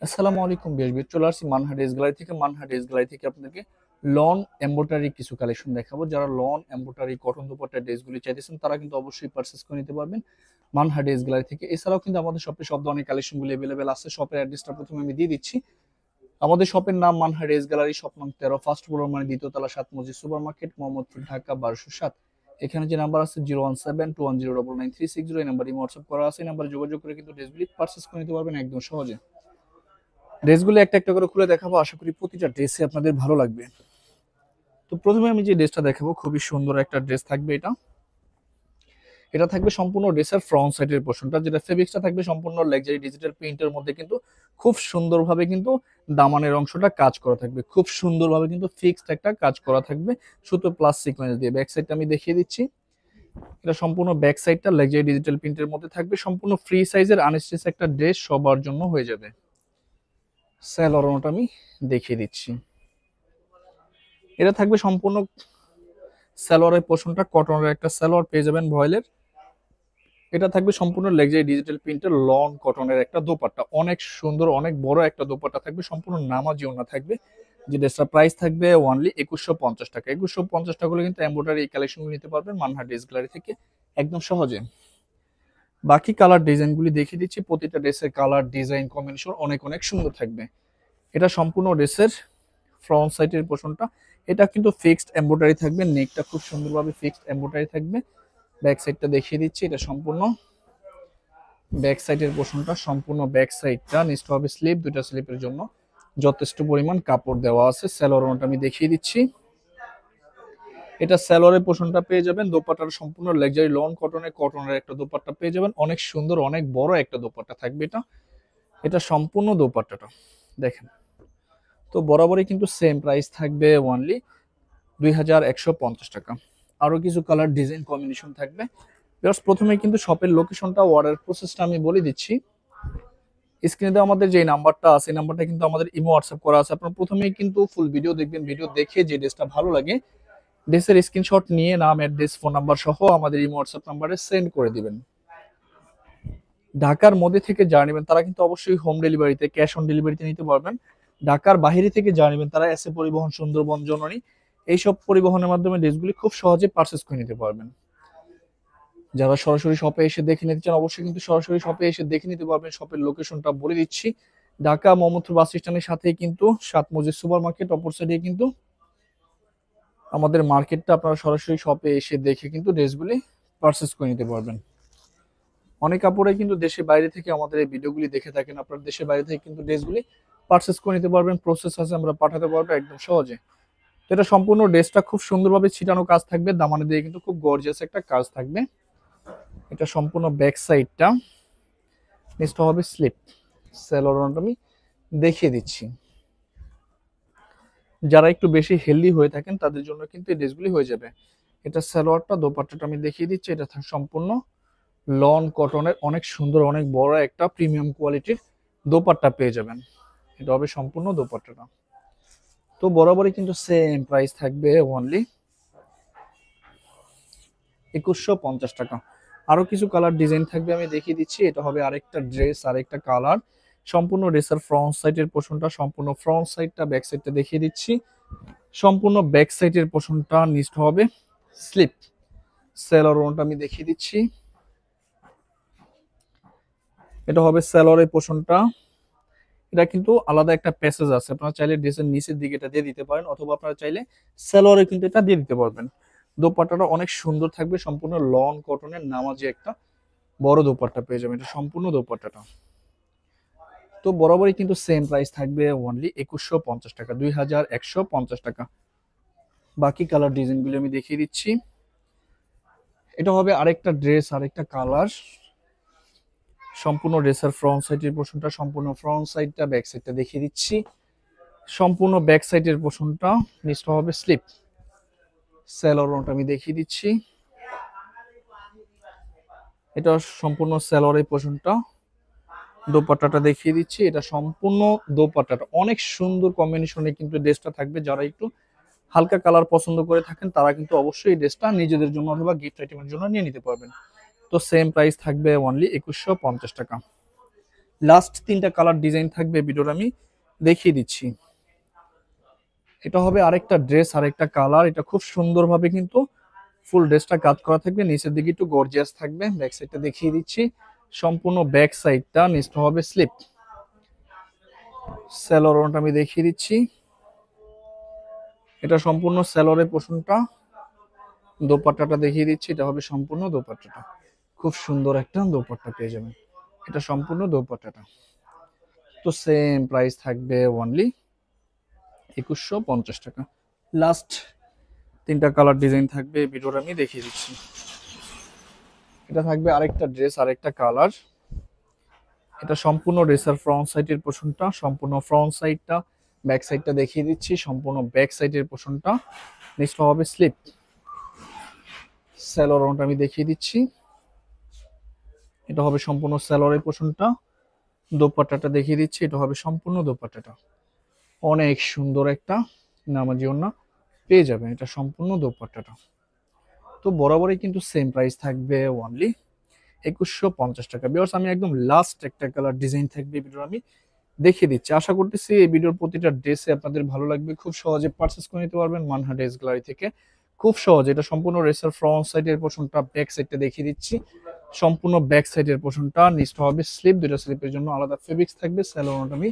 আসসালামু আলাইকুম বিয়ার চলে আসছি মানহা ড্রেস গ্যালারি থেকে আপনাদেরকে লন এমব্রয়ডারি কিছু কালেকশন দেখাবো। যারা লন এমব্রয়ডারি কটন দুপাট্টা ড্রেসগুলি চাইতেছেন তারা কিন্তু অবশ্যই পারচেস করে নিতে পারবেন মানহা ড্রেস গ্যালারি থেকে। এছাড়াও কিন্তু আমাদের শপে সব ধরনের কালেকশনগুলি অ্যাভেলেবেল আছে। শপের অ্যাড্রেসটা প্রথমে আমি দিয়ে দিচ্ছি। আমাদের শপের নাম মানহা ড্রেস গ্যালারি, শপ নং 13, ফার্স্ট ফ্লোর মানে দ্বিতীয় তলা, 7 মসজিদ সুপার মার্কেট, মোহাম্মদপুর, ঢাকা 1207। এখানে যে নাম্বার আছে 01721099360, এই নাম্বারে হোয়াটসঅ্যাপ করা আছে। এই নাম্বারে যোগাযোগ করে কিন্তু ড্রেসগুলি পারচেস করে নিতে পারবেন একদম সহজে। ড্রেসগুলো একটা একটা করে খুলে দেখাবো, আশা করি প্রতিটা ড্রেসে আপনাদের ভালো লাগবে। তো প্রথমে আমি যে ড্রেসটা দেখাবো খুবই সুন্দর একটা ড্রেস থাকবে। এটা এটা থাকবে সম্পূর্ণ ড্রেসের ফ্রন্ট সাইডের পোর্শনটা, যেটা ফেব্রিক্সটা থাকবে সম্পূর্ণ লাক্সারি ডিজিটাল প্রিন্টের মধ্যে কিন্তু খুব সুন্দরভাবে কিন্তু দামানের অংশটা কাজ করা থাকবে, খুব সুন্দরভাবে কিন্তু ফিক্সড একটা কাজ করা থাকবে সুতো প্লাস সিকোয়েন্স দিয়ে। ব্যাক সাইডটা আমি দেখিয়ে দিচ্ছি। এটা সম্পূর্ণ ব্যাক সাইডটা লাক্সারি ডিজিটাল প্রিন্টের মধ্যে থাকবে, সম্পূর্ণ ফ্রি সাইজের আনস্টিচ একটা ড্রেস সবার জন্য হয়ে যাবে। স্যালোয়ারটা আমি দেখিয়ে দিচ্ছি। এটা থাকবে সম্পূর্ণ সালোয়ারের পোর্শনটা কটনের একটা সালোয়ার পেয়ে যাবেন ভয়েলের। এটা থাকবে সম্পূর্ণ লাক্সারি ডিজিটাল প্রিন্টের লন কটনের একটা দোপাট্টা, অনেক সুন্দর অনেক বড় একটা দোপাট্টা থাকবে, সম্পূর্ণ নামাজি ওড়না থাকবে। যে ড্রেসটার প্রাইস থাকবে অনলি 2150 টাকা। 2150 টাকা হলে কিন্তু এমব্রয়ডারি এই কালেকশনগুলো নিতে পারবেন মানহা ড্রেস গ্যালারি থেকে একদম সহজে। বাকি কালার ডিজাইনগুলি দেখিয়ে দিচ্ছি। প্রতিটা ড্রেসের কালার ডিজাইন কম্বিনেশন অনেক অনেক সুন্দর থাকবে। এটা সম্পূর্ণ ড্রেসের ফ্রন্ট সাইডের পোর্শনটা। এটা কিন্তু ফিক্সড এমব্রয়ডারি থাকবে, নেকটা খুব সুন্দরভাবে ফিক্সড এমব্রয়ডারি থাকবে। ব্যাক সাইডটা দেখিয়ে দিচ্ছি। এটা সম্পূর্ণ ব্যাক সাইডের পোর্শনটা, সম্পূর্ণ ব্যাক সাইডটা নিচটা হবে স্লিপ, দুইটা স্লিপের জন্য যথেষ্ট পরিমাণ কাপড় দেওয়া আছে। স্যালোয়ারটা আমি দেখিয়ে দিচ্ছি। এটা স্যালোয়ারের পোর্শনটা পেয়ে যাবেন। দোপাট্টার সম্পূর্ণ লাক্সারি লন কটনের একটা দোপাট্টা পেয়ে যাবেন, অনেক সুন্দর অনেক বড় একটা দোপাট্টা থাকবে। এটা এটা সম্পূর্ণ দোপাট্টাটা দেখেন। তো বরাবরই কিন্তু সেম প্রাইস থাকবে অনলি 2150 টাকা। আরো কিছু কালার ডিজাইন কম্বিনেশন থাকবে। প্রথমে কিন্তু শপের লোকেশনটা অর্ডার প্রসেসটা আমি বলে দিচ্ছি। স্ক্রিনে আমাদের যে নাম্বারটা আছে এই নাম্বারটা কিন্তু আমাদের ইমো হোয়াটসঅ্যাপ করা আছে। আপনারা প্রথমেই কিন্তু ফুল ভিডিও দেখবেন, ভিডিও দেখে যে ড্রেসটা ভালো লাগে ড্রেসের স্ক্রিনশট নিয়ে নাম, অ্যাড্রেস, ফোন নাম্বার সহ আমাদের ইমো হোয়াটসঅ্যাপ নাম্বারে সেন্ড করে দিবেন। ঢাকার মধ্যে থেকে যারা নেবেন তারা কিন্তু অবশ্যই হোম ডেলিভারিতে, ক্যাশ অন ডেলিভারিতে নিতে পারবেন। ঢাকার বাইরে থেকে যারা নেবেন তারা এসে পরিবহন, সুন্দরবন, জননী এইসব পরিবহনের মাধ্যমে ড্রেসগুলি খুব সহজে পারচেস করে নিতে পারবেন। যারা সরাসরি শপে এসে দেখে নিতে চান অবশ্যই কিন্তু সরাসরি শপে এসে দেখে নিতে পারবেন। শপের লোকেশনটা বলে দিচ্ছি। ঢাকা মোহাম্মদপুর বাস স্ট্যান্ডের সাথে কিন্তু 7 মসজিদ সুপার মার্কেট, অপর সাইডে কিন্তু আমাদের মার্কেটটা। আপনারা সরাসরি শপে এসে দেখে কিন্তু ড্রেসগুলি পারচেস করে নিতে পারবেন। অনেক কাপড়ে কিন্তু দেশের বাইরে থেকে আমাদের এই ভিডিওগুলি দেখে থাকেন, আপনার দেশের বাইরে থেকে কিন্তু ড্রেসগুলি পারচেস করে নিতে পারবেন। প্রসেস আছে, আমরা পাঠাতে পারবো একদম সহজে। তো এটা সম্পূর্ণ ড্রেসটা খুব সুন্দরভাবে ছিটানো কাজ থাকবে, দামানে দিয়ে কিন্তু খুব গর্জিয়াস একটা কাজ থাকবে। এটা সম্পূর্ণ ব্যাক সাইডটা, নিচটা হবে স্লিপ। স্যালোয়ারটা আমি দেখিয়ে দিচ্ছি। যারা একটু বেশি হেলদি হয়ে থাকেন তাদের জন্য কিন্তু এই ড্রেসগুলি হয়ে যাবে। এটা সালোয়ারটা, দোপাট্টাটা আমি দেখিয়ে দিচ্ছি। এটা সম্পূর্ণ লন কটনের অনেক সুন্দর অনেক বড় একটা প্রিমিয়াম কোয়ালিটির দোপাট্টা পেয়ে যাবেন। এটা হবে সম্পূর্ণ দোপাট্টাটা। তো বরাবরই কিন্তু সেম প্রাইস থাকবে অনলি 2150 টাকা। আরো কিছু কালার ডিজাইন থাকবে, আমি দেখিয়ে দিচ্ছি। এটা হবে আরেকটা ড্রেস, আরেকটা কালার। সম্পূর্ণ ড্রেসের ফ্রন্ট সাইডের পোর্শনটা, সম্পূর্ণ ফ্রন্ট সাইডটা, ব্যাক সাইডটা দেখিয়ে দিচ্ছি। সম্পূর্ণ ব্যাক সাইডের পোর্শনটা নিচটা হবে স্লিপ। স্যালোয়ারটা আমি দেখিয়ে দিচ্ছি। এটা হবে স্যালোয়ারের পোর্শনটা। এটা কিন্তু আলাদা একটা প্যাসেজ আছে, আপনারা চাইলে ড্রেসের নিচের দিকে এটা দিয়ে দিতে পারেন, অথবা আপনারা চাইলে সালোয়ারে কিন্তু এটা দিয়ে দিতে পারবেন। দোপাট্টাটা অনেক সুন্দর থাকবে, সম্পূর্ণ লন কটনের নামাজি একটা বড় দোপাট্টা পেয়ে যাবেন। এটা সম্পূর্ণ দোপাট্টাটা। তো বরাবরই কিন্তু সেম প্রাইস থাকবে অনলি 2150 টাকা, 2150 টাকা। বাকি কালার ডিজাইনগুলো আমি দেখিয়ে দিচ্ছি। এটা হবে আরেকটা ড্রেস, আরেকটা কালার। সম্পূর্ণ ড্রেসের ফ্রন্ট সাইডের পোর্শনটা, সম্পূর্ণ ফ্রন্ট সাইডটা, ব্যাক সাইডটা দেখিয়ে দিচ্ছি। সম্পূর্ণ ব্যাক সাইডের পোর্শনটা, নিচটা হবে স্লিপ। স্যালোয়ারটা আমি দেখিয়ে দিচ্ছি। এটা সম্পূর্ণ স্যালোয়ারের পোর্শনটা, দোপাট্টাটা দেখিয়ে দিচ্ছি। এটা সম্পূর্ণ দোপাট্টাটা অনেক সুন্দর কম্বিনেশনে কিন্তু ড্রেসটা থাকবে। যারা একটু হালকা কালার পছন্দ করে থাকেন তারা কিন্তু অবশ্যই এই ড্রেসটা নিজেদের জন্য অথবা গিফট আইটেমের জন্য নিয়ে নিতে পারবেন। তো সেম প্রাইস থাকবে অনলি 2150 টাকা। লাস্ট তিনটা কালার ডিজাইন থাকবে ভিডিওর আমি দেখিয়ে দিচ্ছি। এটা হবে আরেকটা ড্রেস, আরেকটা কালার। এটা খুব সুন্দরভাবে কিন্তু ফুল ড্রেসটা কাজ করা থাকবে, নিচের দিকে একটু গর্জিয়াস থাকবে। ব্যাক সাইডটা দেখিয়ে দিচ্ছি, সম্পূর্ণ ব্যাক সাইডটা, নিচটা হবে স্লিপ। স্যালোরনটা আমি দেখিয়ে দিচ্ছি, এটা সম্পূর্ণ স্যালোরের পোর্শনটা। দোপাট্টাটা দেখিয়ে দিচ্ছি, এটা হবে সম্পূর্ণ দোপাট্টাটা। খুব সুন্দর একটা দোপাট্টা পেয়ে যাবেন, এটা সম্পূর্ণ দোপাট্টাটা। তো সেম প্রাইস থাকবে অনলি 2150 টাকা। লাস্ট তিনটা কালার ডিজাইন থাকবে ভিডিওর আমি দেখিয়ে দিচ্ছি। এটা থাকবে আরেকটা ড্রেস, আরেকটা কালার। এটা সম্পূর্ণ ড্রেসের ফ্রন্ট সাইডের পোর্শনটা, সম্পূর্ণ ফ্রন্ট সাইডটা। ব্যাক সাইডটা দেখিয়ে দিচ্ছি, সম্পূর্ণ ব্যাক সাইডের পোর্শনটা। নেক্সট হবে স্লিপ। স্যালোরনটা আমি দেখিয়ে দিচ্ছি, এটা হবে সম্পূর্ণ স্যালোরের পোর্শনটা। দোপাট্টাটা দেখিয়ে দিচ্ছি, এটা হবে সম্পূর্ণ দোপাট্টাটা। অনেক সুন্দর একটা নামাজি ওড়না পেয়ে যাবেন, এটা সম্পূর্ণ দোপাট্টাটা। তো বরাবরই কিন্তু সেম প্রাইস থাকবে অনলি 2150 টাকা। বিকজ আমি একদম লাস্ট একটা কালার ডিজাইন থাকবে ভিডিও আমি দেখিয়ে দিচ্ছি। আশা করতেছি এই ভিডিওর প্রতিটা ড্রেসে আপনাদের ভালো লাগবে, খুব সহজে পারচেস করে নিতে পারবেন মানহা ড্রেস গ্যালারি থেকে। খুব সহজে। এটা সম্পূর্ণ ড্রেসের ফ্রন্ট সাইডের পোর্শনটা, ব্যাক সাইডটা দেখিয়ে দিচ্ছি, সম্পূর্ণ ব্যাক সাইডের পোর্শনটা। নিচটা হবে স্লিপ, দুটো স্লিপের জন্য আলাদা ফেব্রিক্স থাকবে। স্যালোনটা আমি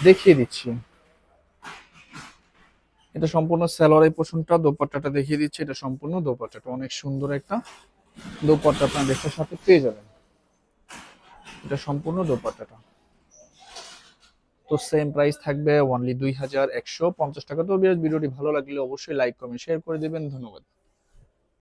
দেখিয়ে দিচ্ছি, এটা সম্পূর্ণ স্যালোয়ারের পোর্শনটা। দোপাট্টাটা দেখিয়ে দিচ্ছি, এটা সম্পূর্ণ দোপাট্টাটা। অনেক সুন্দর একটা দোপাট্টা আপনার ড্রেসের সাথে পেয়ে যাবেন, এটা সম্পূর্ণ দোপাট্টাটা। তো সেম প্রাইস থাকবে অনলি 2150 টাকা। তো ভিডিওটি ভালো লাগলে অবশ্যই লাইক কমেন্ট শেয়ার করে দেবেন। ধন্যবাদ।